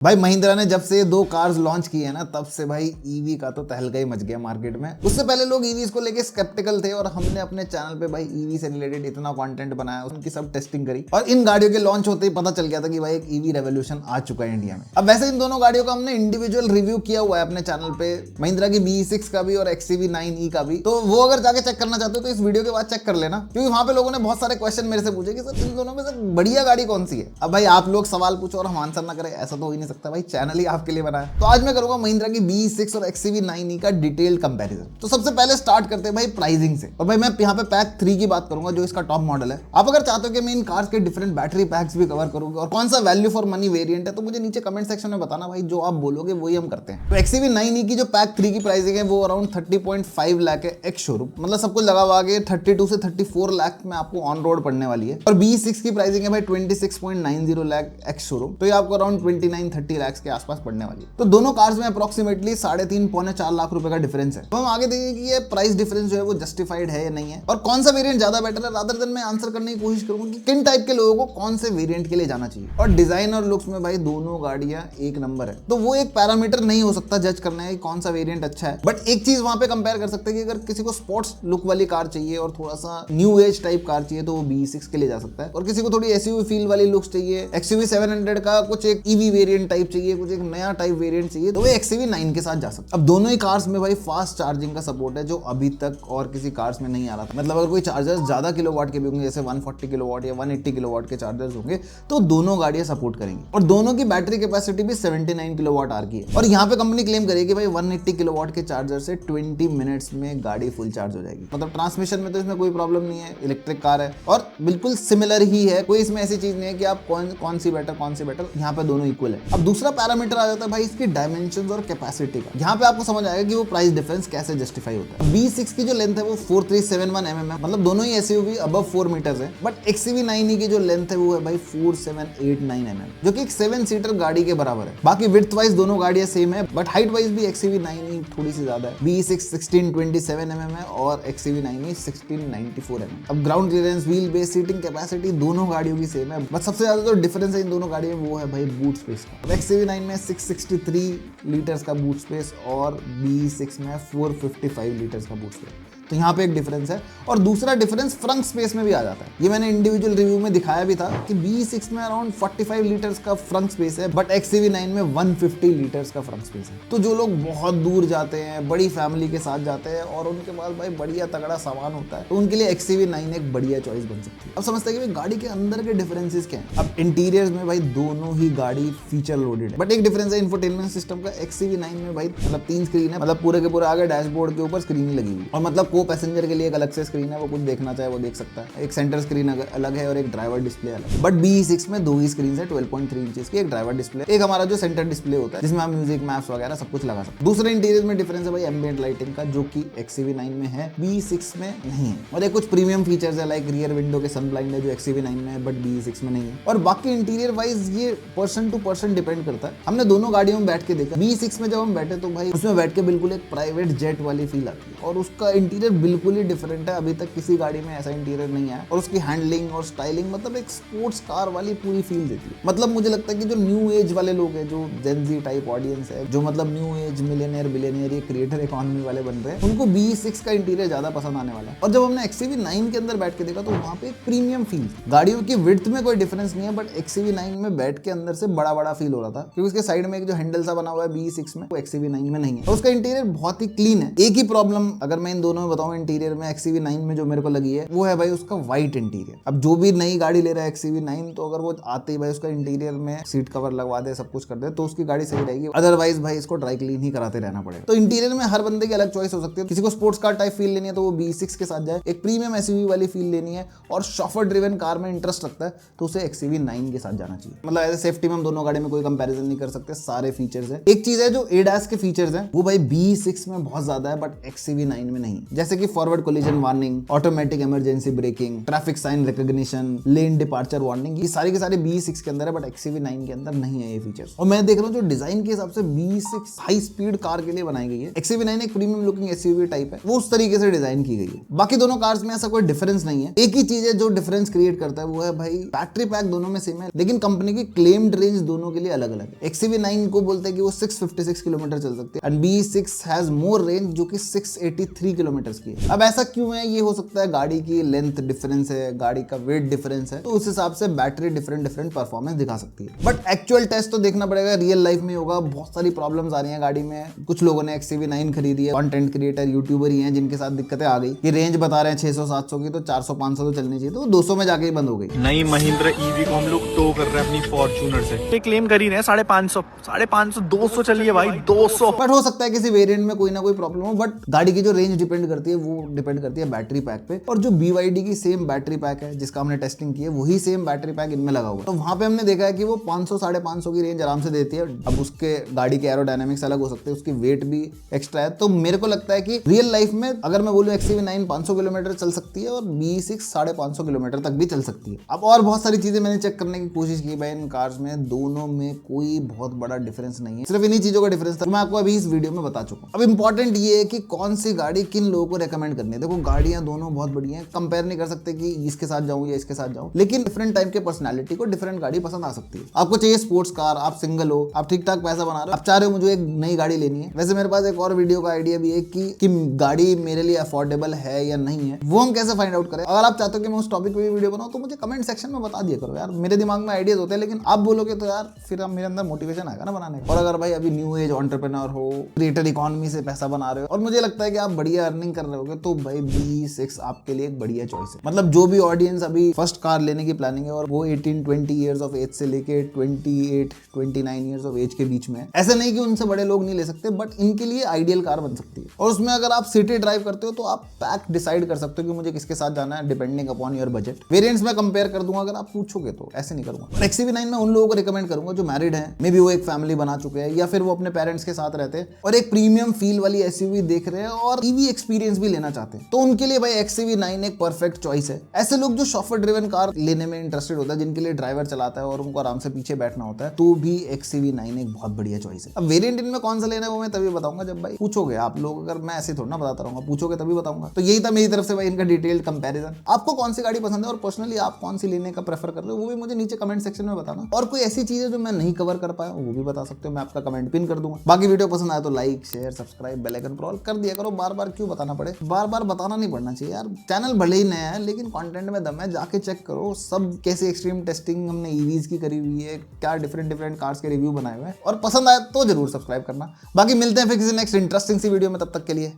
भाई महिंद्रा ने जब से ये दो कार्स लॉन्च की है ना, तब से भाई ईवी का तो तहलका ही मच गया मार्केट में। उससे पहले लोग ईवीज को लेके स्केप्टिकल थे और हमने अपने चैनल पे भाई ईवी से रिलेटेड इतना कंटेंट बनाया, उनकी सब टेस्टिंग करी और इन गाड़ियों के लॉन्च होते ही पता चल गया था कि भाई एक ईवी रेवोल्यूशन आ चुका है इंडिया में। अब वैसे इन दोनों गाड़ियों का हमने इंडिविजुअल रिव्यू किया हुआ है अपने चैनल पे, महिंद्रा की BE6 का भी और XCV9E का भी। तो वो अगर जाके चेक करना चाहते हो तो इस वीडियो के बाद चेक कर लेना, क्योंकि वहां पे लोगों ने बहुत सारे क्वेश्चन मेरे से पूछे कि सर इन दोनों में से बढ़िया गाड़ी कौन सी है। अब भाई आप लोग सवाल पूछो और हम आंसर ना करें, ऐसा तो हो ही नहीं सकता। भाई चैनल ही आपके लिए बना है। तो आज मैं करूंगा महिंद्रा की BE6 और XCV9E का डिटेल्ड कंपैरिजन। तो सबसे पहले स्टार्ट करते हैं भाई प्राइसिंग से। और भाई मैं यहाँ पे पैक 3 की बात करूंगा, जो इसका टॉप मॉडल है। आप अगर चाहते हो कि मैं इन कार्स के डिफरेंट बैटरी पैक्स भी कवर करूंगा और कौन सा वैल्यू फॉर मनी वेरिएंट है, तो मुझे नीचे कमेंट सेक्शन में बताना भाई, जो आप बोलोगे वही हम करते हैं। तो XCV9E की जो पैक 3 की प्राइसिंग है वो अराउंड 30.5 लाख है एक्स शोरूम, मतलब सब कुछ लगा हुआ के 32 से 34 लाख में आपको ऑन रोड पड़ने वाली है। और BE6 की प्राइसिंग है भाई 26.90 लाख एक्स शोरूम, तो ये आपको अराउंड 29-30 लाख के आसपास पड़ने वाली है। तो दोनों कार्स में अप्रोक्सीमेटली 3.5-4 लाख रुपए का डिफरेंस है। तो हम आगे देखेंगे कि ये प्राइस डिफरेंस जो है वो जस्टिफाइड है या नहीं है, और कौन सा वेरिएंट ज्यादा बेटर है। रादर देन मैं आंसर करने की कोशिश करूंगा कि किन टाइप के लोगों को कौन से वेरिएंट के लिए जाना चाहिए। और डिजाइन और लुक्स में भाई दोनों गाड़ियां एक नंबर है, तो वो एक पैरामीटर नहीं हो सकता जज करना है कि कौन सा वेरिएंट अच्छा है। बट एक चीज वहां पे कंपेयर कर सकते हैं कि अगर किसी को स्पोर्ट्स लुक वाली कार चाहिए और थोड़ा सा न्यू एज टाइप कार चाहिए तो वो BE6 के लिए जा सकता है, और किसी को थोड़ी SUV फील वाली लुक्स चाहिए, XUV700 का कुछ एक EV वेरिएंट टाइप चाहिए, कुछ एक नया टाइप वेरिएंट चाहिए, तो वो XCV9 के साथ जा सकता है। अब दोनों ही कार्स में भाई फास्ट चार्जिंग का सपोर्ट है, जो अभी तक और किसी कार्स में नहीं आ रहा था। मतलब अगर कोई चार्जर्स ज्यादा किलोवाट के भी होंगे, जैसे 140 किलोवाट या 180 किलोवाट के चार्जर्स होंगे, तो दोनों गाड़ियां सपोर्ट करेंगी। और दोनों की बैटरी कैपेसिटी भी 79 किलोवाट आवर की है। और यहाँ पे कंपनी क्लेम करेगी भाई 180 किलोवाट के चार्जर से 20 मिनट्स में गाड़ी फुल चार्ज हो जाएगी। मतलब ट्रांसमिशन में तो इसमें कोई प्रॉब्लम नहीं है, इलेक्ट्रिक कार है और बिल्कुल सिमिलर ही है। कोई इसमें ऐसी चीज नहीं है कि आप कौन सी बेटर, यहाँ पे दोनों इक्वल है। अब दूसरा पैरामीटर आ जाता है भाई इसकी डायमेंशंस और कैपेसिटी का। यहाँ पे आपको समझ आएगा कि वो प्राइस डिफरेंस कैसे जस्टिफाई होता है। BE6 की जो लेंथ है वो 4371 mm है, मतलब दोनों ही SUV अबव 4 मीटर्स है। बट XCV9E की जो लेंथ है वो है भाई 4789 mm, जो कि एक 7 सीटर गाड़ी के बराबर है। बाकी विड्थ वाइज दोनों गाड़ियां सेम है, बट हाइट वाइज भी XCV9E थोड़ी सी ज्यादा है। BE6 1627 mm है और XCV9E 1694 mm। अब ground clearance, wheel base, seating capacity दोनों गाड़ियों की सेम है, बट सबसे ज्यादा जो डिफरेंस है इन दोनों गाड़ियों में वो है भाई बूट स्पेस का। XCV9 में 663 लीटर्स का बूट स्पेस और BE6 में 455 लीटर्स का बूट स्पेस। तो यहाँ पे एक डिफरेंस है। और दूसरा डिफरेंस फ्रंट स्पेस में भी आ जाता है। ये मैंने इंडिविजुअल रिव्यू में दिखाया भी था कि BE6 में अराउंड 45 लीटर्स का फ्रंट स्पेस है, बट XCV9 में 150 लीटर्स का फ्रंट स्पेस है। तो जो लोग बहुत दूर जाते हैं, बड़ी फैमिली के साथ जाते हैं और उनके पास भाई बढ़िया तगड़ा सामान होता है, तो उनके लिए XCV9 एक बढ़िया चॉइस बन सकती है। अब समझते हैं कि गाड़ी के अंदर के डिफरेंसेस क्या है। अब इंटीरियर में भाई दोनों ही गाड़ी फीचर लोडेड है, बट एक डिफरेंस है इंफोटेनमेंट सिस्टम का। XCV9 में भाई मतलब 3 स्क्रीन है, मतलब पूरे के पूरे आगे डैशबोर्ड के ऊपर स्क्रीन लगी हुई, और मतलब पैसेंजर के लिए एक अलग से स्क्रीन है, वो कुछ देखना चाहे वो देख सकता है। एक सेंटर स्क्रीन अलग है और एक ड्राइवर डिस्प्ले अलग। बट BE6 में 2 ही स्क्रीन है, 12.3 इंचेस की, एक ड्राइवर डिस्प्ले, एक हमारा जो सेंटर डिस्प्ले होता है जिसमें हम म्यूजिक, मैप्स वगैरह सब कुछ लगा सकते हैं। दूसरे इंटीरियर में डिफरेंस है भाई एम्बिएंट लाइटिंग का, जो कि XCV9 में है, BE6 में नहीं है। और एक कुछ प्रीमियम फीचर्स है, लाइक रियर विंडो के सन ब्लाइंड है, जो XCV9 में है बट BE6 में नहीं है। और बाकी इंटीरियर वाइज ये पर्सन टू पर्सन डिपेंड करता है। हमने दोनों गाड़ियों में बैठ के देखा। BE6 में जब हम बैठे तो भाई उसमें बैठ के बिल्कुल एक प्राइवेट जेट वाली फील आती है, और उसका इंटीरियर बिल्कुल ही डिफरेंट है। अभी तक किसी गाड़ी में ऐसा इंटीरियर नहीं है, और उसकी हैंडलिंग और स्टाइलिंग मतलब एक स्पोर्ट्स कार वाली पूरी फील देती है। मतलब मुझे लगता है कि जो न्यू एज वाले लोग हैं, जो जेन ज़ी टाइप ऑडियंस है, जो मतलब न्यू एज मिलियनियर बिलियनियर ये क्रिएटर इकोनॉमी वाले बन रहे हैं, उनको BE6 का इंटीरियर ज्यादा पसंद आने वाला है। और जब हमने XCV9 के अंदर बैठ के देखा तो वहां पे एक प्रीमियम फील, गाड़ियों की विड्थ में कोई डिफरेंस नहीं है, बट XCV9 में बैठ के अंदर से बड़ा बड़ा फील हो रहा था, क्योंकि उसके साइड में एक जो हैंडल सा बना हुआ है BE6 में, वो XCV9 में नहीं है। और उसका इंटीरियर बहुत ही क्लीन है। एक ही प्रॉब्लम अगर मैं इन दोनों में बताऊं इंटीरियर में, XCV9 में जो मेरे को लगी है वो है भाई उसका व्हाइट इंटीरियर। अब जो भी नई गाड़ी ले रहा है XCV9, तो अगर वो आते ही भाई उसका इंटीरियर में सीट कवर लगवा दे, सब कुछ कर दे, तो उसकी गाड़ी सही रहेगी। अदरवाइज भाई इसको ड्राई क्लीन ही कराते रहना पड़ेगा। तो इंटीरियर में हर बंदे की अलग चॉइस हो सकती है। किसी को स्पोर्ट्स कार टाइप फील लेनी है तो वो BE6 के साथ जाए, एक प्रीमियम SUV वाली फील लेनी है और शॉफर ड्रिवन कार में इंटरेस्ट रखता है तो उसे XCV9 के साथ जाना चाहिए। मतलब एज ए सेफ्टी में हम दोनों गाड़ी में कोई कंपैरिजन नहीं कर सकते, सारे फीचर्स है। एक चीज है जो ADAS के फीचर्स हैं वो भाई BE6 में बहुत ज्यादा है, बट XCV9 में नहीं। जैसे कि forward collision warning, automatic emergency braking, traffic sign recognition, lane departure warning, ये सारी के सारे BE6 के अंदर है, बट XUV9 के अंदर नहीं है ये फीचर्स। और मैं देख रहा हूँ जो डिजाइन के हिसाब से BE6 हाई स्पीड कार के लिए बनाई गई है, XUV9 एक प्रीमियम लुकिंग SUV टाइप है, वो उस तरीके से डिजाइन की गई है। बाकी दोनों कार्स में ऐसा कोई डिफरेंस नहीं है। एक ही चीज है जो डिफरेंस क्रिएट करता है, वो है भाई बैटरी पैक दोनों में सेम है, लेकिन कंपनी की क्लेम्ड रेंज दोनों के लिए अलग अलग है। XUV9 को बोलते हैं कि वो 656 किलोमीटर चल सकती है, and BE6 has more range जो कि 683 किलोमीटर की है। अब ऐसा क्यों है? ये हो सकता है गाड़ी की लेंथ डिफरेंस है, गाड़ी का वेट डिफरेंस है, तो उस हिसाब से बैटरी डिफरेंट परफॉर्मेंस दिखा सकती है। बट एक्चुअल टेस्ट तो देखना पड़ेगा, रियल लाइफ में होगा। बहुत सारी प्रॉब्लम्स आ रही हैं गाड़ी में। कुछ लोगों ने XUV9 खरीदी है, कंटेंट क्रिएटर यूट्यूबर ही हैं, जिनके साथ दिक्कतें आ गई कि रेंज बता रहे हैं 600-700 की, तो 400-500 तो चलनी चाहिए, तो 200 में जाके ही बंद हो गई। नई महिंद्रा ईवी को हम लोग टो कर रहे हैं अपनी फॉर्च्यूनर से। ये क्लेम कर ही रहे हैं 550, 200 चलिए भाई, 200। बट हो सकता है किसी वेरिएंट में कोई ना कोई प्रॉब्लम हो, बट गाड़ी की जो रेंज डिपेंड करती है वो डिपेंड करती है बैटरी पैक पे। और जो BYD की सेम बैटरी पैक है जिसका हमने टेस्टिंग की है, वही सेम बैटरी पैक इनमें लगा हुआ है। तो वहां पे हमने देखा है कि वो 500-550 की रेंज आराम से देती है। अब उसके गाड़ी के एरोडायनामिक्स अलग हो सकते हैं, उसकी वेट भी एक्स्ट्रा है। तो मेरे को लगता है कि रियल लाइफ में अगर मैं बोलूं XUV9 500 किलोमीटर चल सकती है और BE6 550 किलोमीटर तक भी चल सकती है। अब और बहुत सारी चीजें मैंने चेक करने की कोशिश की भाई इन कार्स में, दोनों में कोई बहुत बड़ा डिफरेंस नहीं है, सिर्फ इन्हीं चीजों का डिफरेंस था, मैं आपको अभी इस वीडियो में बता चुका हूं। अब इंपॉर्टेंट ये है कि कौन सी गाड़ी किन लोगों को रेकमेंड करनी है। देखो गाड़ियां दोनों बहुत बढ़िया हैं, कंपेयर नहीं कर सकते कि इसके साथ जाऊं या इसके साथ जाऊं, लेकिन डिफरेंट टाइप के पर्सनैलिटी को डिफरेंट गाड़ी पसंद आ सकती है। आपको चाहिए स्पोर्ट्स कार, आप सिंगल हो, आप ठीक ठाक पैसा बना रहे हो, आप चाह रहे हो मुझे एक नई गाड़ी लेनी है। वैसे मेरे पास एक और वीडियो का आइडिया भी है कि गाड़ी मेरे लिए अफोर्डेबल है या नहीं है, वो हम कैसे फाइंड आउट करें। अगर आप चाहते हो कि मैं उस टॉपिक पे भी वीडियो बनाऊं तो मुझे कमेंट सेक्शन में बता दिया करो यार। मेरे दिमाग में आइडियाज होते हैं, लेकिन आप बोलोगे तो यार फिर मेरे अंदर मोटिवेशन आएगा ना बनाने का। और अगर भाई अभी न्यू एज एंटरप्रेन्योर हो, क्रिएटर इकोनॉमी से पैसा बना रहे हो और मुझे लगता है कि आप बढ़िया अर्निंग कर रहे होगे, तो भाई BE6 आपके लिए एक बढ़िया चॉइस है। मतलब जो भी ऑडियंस अभी फर्स्ट कार लेने की प्लानिंग है और वो 18-20 ईयर्स ऑफ एज से लेके 28-29 ईयर्स ऑफ एज के बीच में, ऐसे नहीं कि उनसे बड़े लोग नहीं ले सकते, बट इनके लिए आइडियल कार बन सकती है। और उसमें अगर आप सिटी ड्राइव करते हो तो आप पैक डिसाइड कर सकते हो कि मुझे किसके साथ जाना है, depending upon your budget. Variants में कंपेयर कर दूंगा अगर आप पूछोगे तो, ऐसे नहीं करूंगा। और XUV9 में उन लोगों को रिकमेंड करूंगा जो मैरिड हैं, मे बी वो एक फैमिली बना चुके हैं या फिर वो अपने पेरेंट्स के साथ रहते हैं और एक प्रीमियम फील वाली SUV देख रहे हैं और EV एक्सपीरियंस भी लेना चाहते हैं, तो उनके लिए भाई XUV9 एक परफेक्ट चॉइस है। ऐसे लोग जो शॉफर ड्रिवन कार लेने में इंटरेस्टेड होता है, जिनके लिए ड्राइवर चलाता है और उनको आराम से पीछे बैठना होता है, तो भी XUV9 एक बहुत बढ़िया चॉइस है। अब वेरिएंट इनमें कौन सा लेना है वो मैं तभी बताऊंगा जब भाई पूछोगे आप लोग। अगर मैं ऐसे थोड़ा ना बताता रहूंगा, पूछोगे तभी बताऊंगा। तो यही था मेरी तरफ से भाई इनका डिटेल्ड कंपैरिजन। आपको कौन सी गाड़ी पसंद है और पर्सनली आप कौन सी लेने का प्रेफर कर रहे हो, वो भी मुझे नीचे कमेंट सेक्शन में बताना। और कोई ऐसी चीज है जो मैं नहीं कवर कर पाया वो भी बता सकते हो, मैं आपका कमेंट पिन कर दूंगा। बाकी वीडियो पसंद आया तो like share subscribe bell icon पर ऑल कर दिया करो। बार बार क्यों बताना पड़े, बार बार बताना नहीं पड़ना चाहिए यार। चैनल भले ही नया है लेकिन कंटेंट में दम है, जाके चेक करो सब कैसे एक्सट्रीम टेस्टिंग हमने EVs की करी हुई है, क्या डिफरेंट कार्स के रिव्यू बनाए हुए हैं, और पसंद आए तो जरूर सब्सक्राइब करना। बाकी मिलते हैं फिर किसी नेक्स्ट इंटरेस्टिंग सी वीडियो में, तब तक के लिए